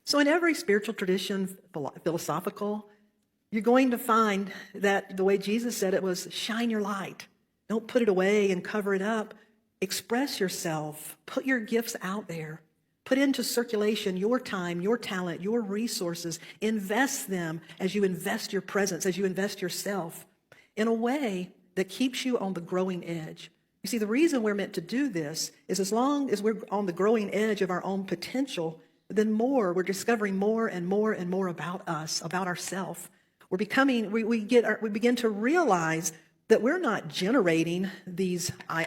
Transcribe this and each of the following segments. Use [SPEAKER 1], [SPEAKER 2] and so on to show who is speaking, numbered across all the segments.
[SPEAKER 1] So in every spiritual tradition, philosophical, you're going to find that the way Jesus said it was shine your light. Don't put it away and cover it up. Express yourself. Put your gifts out there. Put into circulation your time, your talent, your resources. Invest them as you invest your presence, as you invest yourself in a way that keeps you on the growing edge. You see, the reason we're meant to do this is as long as we're on the growing edge of our own potential, then we're discovering more and more and more about us, about ourselves. We begin to realize that we're not generating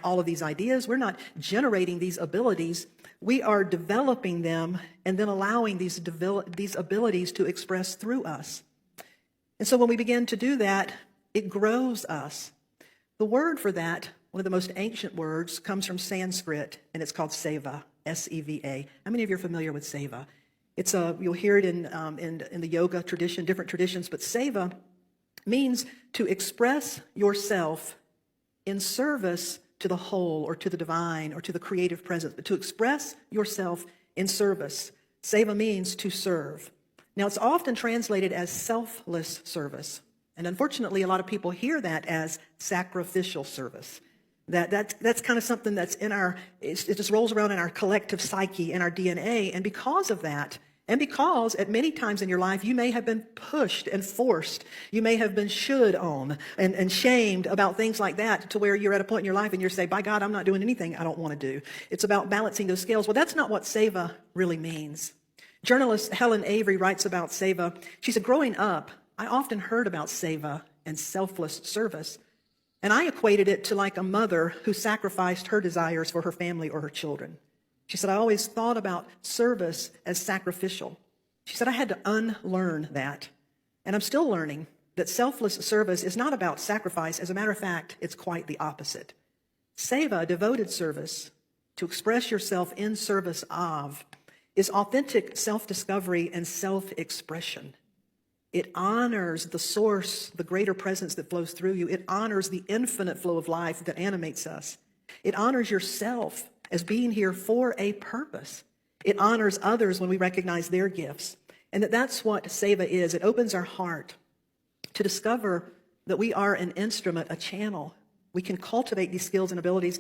[SPEAKER 1] all of these ideas. We're not generating these abilities. We are developing them and then allowing these abilities to express through us. And so when we begin to do that, it grows us. The word for that, one of the most ancient words, comes from Sanskrit, and it's called Seva, S-E-V-A. How many of you are familiar with Seva? You'll hear it in the yoga tradition, different traditions, but Seva means to express yourself in service to the whole or to the divine or to the creative presence, but to express yourself in service. Seva means to serve. Now, it's often translated as selfless service. And unfortunately, a lot of people hear that as sacrificial service. That's kind of something that's it just rolls around in our collective psyche, in our DNA. And because of that, and because at many times in your life, you may have been pushed and forced, you may have been should on and shamed about things like that, to where you're at a point in your life and you're saying, by God, I'm not doing anything I don't want to do. It's about balancing those scales. Well, that's not what Seva really means. Journalist Helen Avery writes about Seva. She said, growing up, I often heard about Seva and selfless service, and I equated it to like a mother who sacrificed her desires for her family or her children. She said, I always thought about service as sacrificial. She said, I had to unlearn that. And I'm still learning that selfless service is not about sacrifice. As a matter of fact, it's quite the opposite. Seva, devoted service, to express yourself in service of, is authentic self-discovery and self-expression. It honors the source, the greater presence that flows through you. It honors the infinite flow of life that animates us. It honors yourself as being here for a purpose. It honors others when we recognize their gifts. And that's what Seva is. It opens our heart to discover that we are an instrument, a channel. We can cultivate these skills and abilities